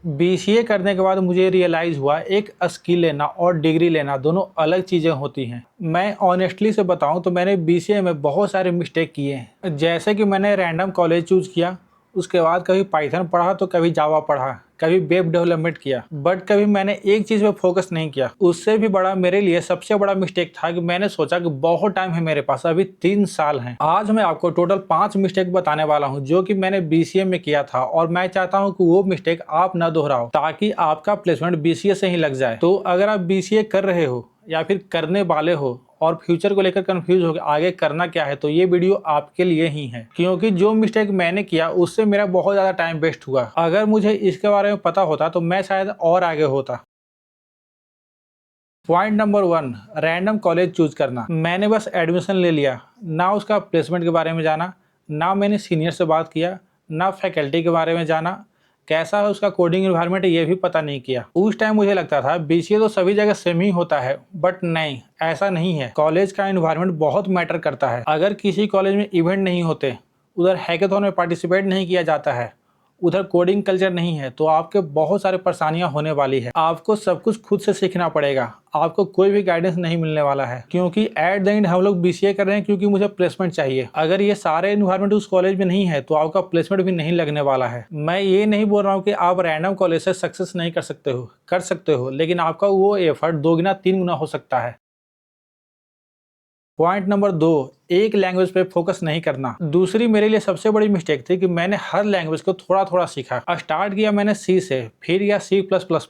BCA करने के बाद मुझे रियलाइज़ हुआ एक स्किल लेना और डिग्री लेना दोनों अलग चीज़ें होती हैं। मैं ऑनेस्टली से बताऊं तो मैंने बीसीए में बहुत सारे मिस्टेक किए हैं। जैसे कि मैंने रैंडम कॉलेज चूज़ किया, उसके बाद कभी पाइथन पढ़ा तो कभी जावा पढ़ा, कभी वेब डेवलपमेंट किया, बट कभी मैंने एक चीज़ पे फोकस नहीं किया। उससे भी बड़ा मेरे लिए सबसे बड़ा मिस्टेक था कि मैंने सोचा कि बहुत टाइम है मेरे पास, अभी 3 साल हैं। आज मैं आपको टोटल 5 मिस्टेक बताने वाला हूं जो कि मैंने बीसीए में किया था और मैं चाहता हूं कि वो मिस्टेक आप न दोहराओ ताकि आपका प्लेसमेंट बीसीए से ही लग जाए। तो अगर आप बीसीए कर रहे हो या फिर करने वाले हो और फ्यूचर को लेकर कंफ्यूज हो आगे करना क्या है, तो ये वीडियो आपके लिए ही है, क्योंकि जो मिस्टेक मैंने किया उससे मेरा बहुत ज़्यादा टाइम वेस्ट हुआ। अगर मुझे इसके बारे में पता होता तो मैं शायद और आगे होता। Point number 1, random college choose करना। मैंने बस एडमिशन ले लिया, ना उसका प्लेसमेंट के बारे में जाना, ना मैंने सीनियर से बात किया, ना फैकल्टी के बारे में जाना, कैसा है उसका कोडिंग इन्वायरमेंट ये भी पता नहीं किया। उस टाइम मुझे लगता था बीसीए तो सभी जगह सेम ही होता है, बट नहीं, ऐसा नहीं है। कॉलेज का इन्वायरमेंट बहुत मैटर करता है। अगर किसी कॉलेज में इवेंट नहीं होते, उधर हैकेथॉन में पार्टिसिपेट नहीं किया जाता है, उधर कोडिंग कल्चर नहीं है, तो आपके बहुत सारे परेशानियां होने वाली है। आपको सब कुछ खुद से सीखना पड़ेगा, आपको कोई भी गाइडेंस नहीं मिलने वाला है, क्योंकि एट द एंड हम लोग बीसीए कर रहे हैं क्योंकि मुझे प्लेसमेंट चाहिए। अगर ये सारे इन्वायरमेंट उस कॉलेज में नहीं है तो आपका प्लेसमेंट भी नहीं लगने वाला है। मैं ये नहीं बोल रहा हूँ कि आप रैंडम कॉलेज से सक्सेस नहीं कर सकते हो, लेकिन आपका वो एफर्ट 2 गुना 3 गुना हो सकता है। पॉइंट नंबर 2, एक लैंग्वेज पे फोकस नहीं करना। दूसरी मेरे लिए सबसे बड़ी मिस्टेक थी कि मैंने हर लैंग्वेज को थोड़ा थोड़ा सीखा। स्टार्ट किया मैंने सी से, फिर गया C++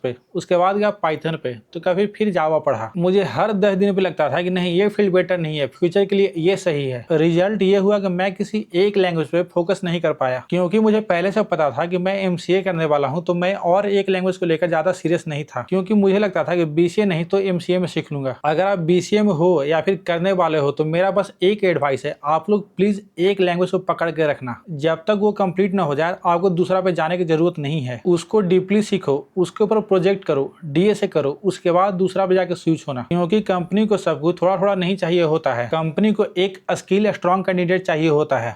पे, उसके बाद गया पाइथन पे, तो कभी फिर जावा पढ़ा। मुझे हर 10 दिन पे लगता था कि नहीं, ये फील्ड बेटर नहीं है, फ्यूचर के लिए ये सही है। रिजल्ट ये हुआ कि मैं किसी एक लैंग्वेज पे फोकस नहीं कर पाया, क्योंकि मुझे पहले से पता था कि मैं एमसीए करने वाला हूँ, तो मैं और एक लैंग्वेज को लेकर ज्यादा सीरियस नहीं था, क्योंकि मुझे लगता था कि बीसीए नहीं तो एमसीए में सीख लूंगा। अगर आप बीसीए में हो या फिर करने वाले हो तो मेरा बस एक एडवाइस है, आप लोग प्लीज एक लैंग्वेज को पकड़ के रखना। जब तक वो कंप्लीट ना हो जाए आपको दूसरा पे जाने की जरूरत नहीं है। उसको डीपली सीखो, उसके ऊपर प्रोजेक्ट करो, डीएसए करो, उसके बाद दूसरा पे जाकर स्विच होना, क्योंकि कंपनी को सब कुछ थोड़ा थोड़ा नहीं चाहिए होता है। कंपनी को एक स्किल स्ट्रॉन्ग कैंडिडेट चाहिए होता है।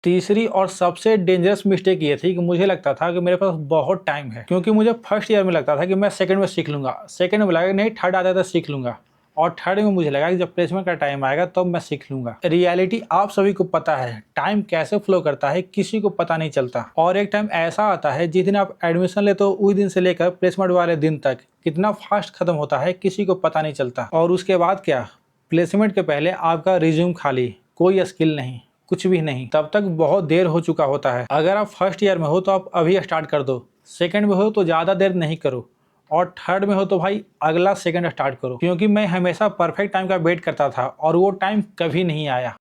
तीसरी और सबसे डेंजरस मिस्टेक ये थी कि मुझे लगता था कि मेरे पास बहुत टाइम है, क्योंकि मुझे फर्स्ट ईयर में लगता था कि मैं सेकंड में सीख लूंगा, सेकंड में लगा नहीं थर्ड आता था सीख लूंगा, और थर्ड में मुझे लगा कि जब प्लेसमेंट का टाइम आएगा तब मैं सीख लूंगा। रियलिटी आप सभी को पता है, टाइम कैसे फ्लो करता है किसी को पता नहीं चलता। और एक टाइम ऐसा आता है जिस दिन आप एडमिशन लेते हो उस दिन से लेकर प्लेसमेंट वाले दिन तक कितना फास्ट खत्म होता है किसी को पता नहीं चलता। और उसके बाद क्या, प्लेसमेंट के पहले आपका रिज्यूम खाली, कोई स्किल नहीं, कुछ भी नहीं, तब तक बहुत देर हो चुका होता है। अगर आप फर्स्ट ईयर में हो तो आप अभी स्टार्ट कर दो, सेकंड में हो तो ज़्यादा देर नहीं करो, और थर्ड में हो तो भाई अगला सेकंड स्टार्ट करो। क्योंकि मैं हमेशा परफेक्ट टाइम का वेट करता था और वो टाइम कभी नहीं आया।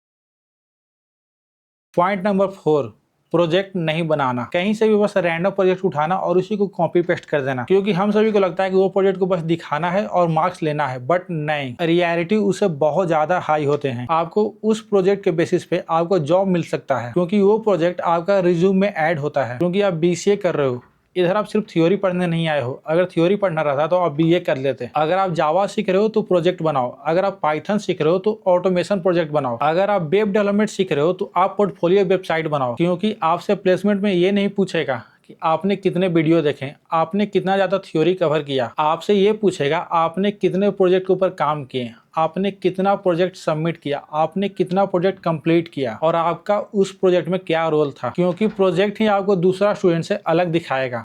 पॉइंट नंबर 4, प्रोजेक्ट नहीं बनाना। कहीं से भी बस रैंडम प्रोजेक्ट उठाना और उसी को कॉपी पेस्ट कर देना, क्योंकि हम सभी को लगता है कि वो प्रोजेक्ट को बस दिखाना है और मार्क्स लेना है, बट नहीं, रियलिटी उससे बहुत ज्यादा हाई होते हैं। आपको उस प्रोजेक्ट के बेसिस पे आपको जॉब मिल सकता है, क्योंकि वो प्रोजेक्ट आपका रिज्यूम में ऐड होता है। क्योंकि आप बीसीए कर रहे हो, इधर आप सिर्फ थ्योरी पढ़ने नहीं आए हो। अगर थ्योरी पढ़ना रहता तो आप बीए कर लेते। अगर आप जावा सीख रहे हो तो प्रोजेक्ट बनाओ, अगर आप पाइथन सीख रहे हो तो ऑटोमेशन प्रोजेक्ट बनाओ, अगर आप वेब डेवलपमेंट सीख रहे हो तो आप पोर्टफोलियो वेबसाइट बनाओ। क्योंकि आपसे प्लेसमेंट में ये नहीं पूछेगा कि आपने कितने वीडियो देखे, आपने कितना ज्यादा थ्योरी कवर किया, आपसे ये पूछेगा आपने कितने प्रोजेक्ट के ऊपर काम किए, आपने कितना प्रोजेक्ट सबमिट किया, आपने कितना प्रोजेक्ट कंप्लीट किया, और आपका उस प्रोजेक्ट में क्या रोल था, क्योंकि प्रोजेक्ट ही आपको दूसरा स्टूडेंट से अलग दिखाएगा।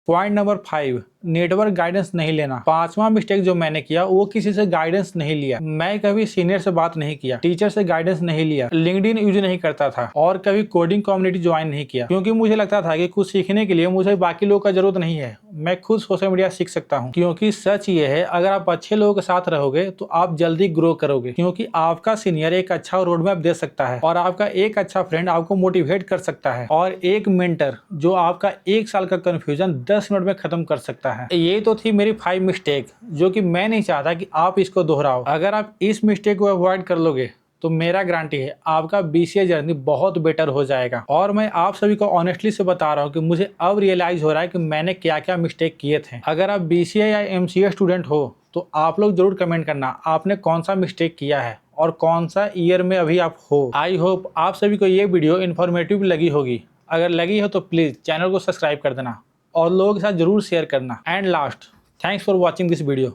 पॉइंट नंबर 5, नेटवर्क गाइडेंस नहीं लेना। 5वां मिस्टेक जो मैंने किया वो किसी से गाइडेंस नहीं लिया। मैं कभी सीनियर से बात नहीं किया, टीचर से गाइडेंस नहीं लिया, लिंक्डइन यूज नहीं करता था, और कभी कोडिंग कम्युनिटी ज्वाइन नहीं किया, क्योंकि मुझे लगता था कि कुछ सीखने के लिए मुझे बाकी लोगों का जरूरत नहीं है, मैं खुद सोशल मीडिया सीख सकता हूँ। क्योंकि सच ये है, अगर आप अच्छे लोगों के साथ रहोगे तो आप जल्दी ग्रो करोगे, क्योंकि आपका सीनियर एक अच्छा रोड मैप दे सकता है, और आपका एक अच्छा फ्रेंड आपको मोटिवेट कर सकता है, और एक मेंटर जो आपका 1 साल का कंफ्यूजन 10 मिनट में खत्म कर सकता है। ये तो थी मेरी 5 मिस्टेक, जो कि मैं नहीं चाहता कि आप इसको दोहराओ। अगर आप इस मिस्टेक को अवॉइड कर लोगे तो मेरा गारंटी है आपका बीसीए जर्नी बहुत बेटर हो जाएगा। और मैं आप सभी को ऑनेस्टली से बता रहा हूँ कि मुझे अब रियलाइज हो रहा है कि मैंने क्या क्या मिस्टेक किए थे। अगर आप बीसीए या एमसीए स्टूडेंट हो तो आप लोग जरूर कमेंट करना आपने कौन सा मिस्टेक किया है और कौन सा ईयर में अभी आप हो। आई होप आप सभी को ये वीडियो इन्फॉर्मेटिव लगी होगी। अगर लगी हो तो प्लीज़ चैनल को सब्सक्राइब कर देना और लोगों के साथ जरूर शेयर करना। And last, thanks for watching this video.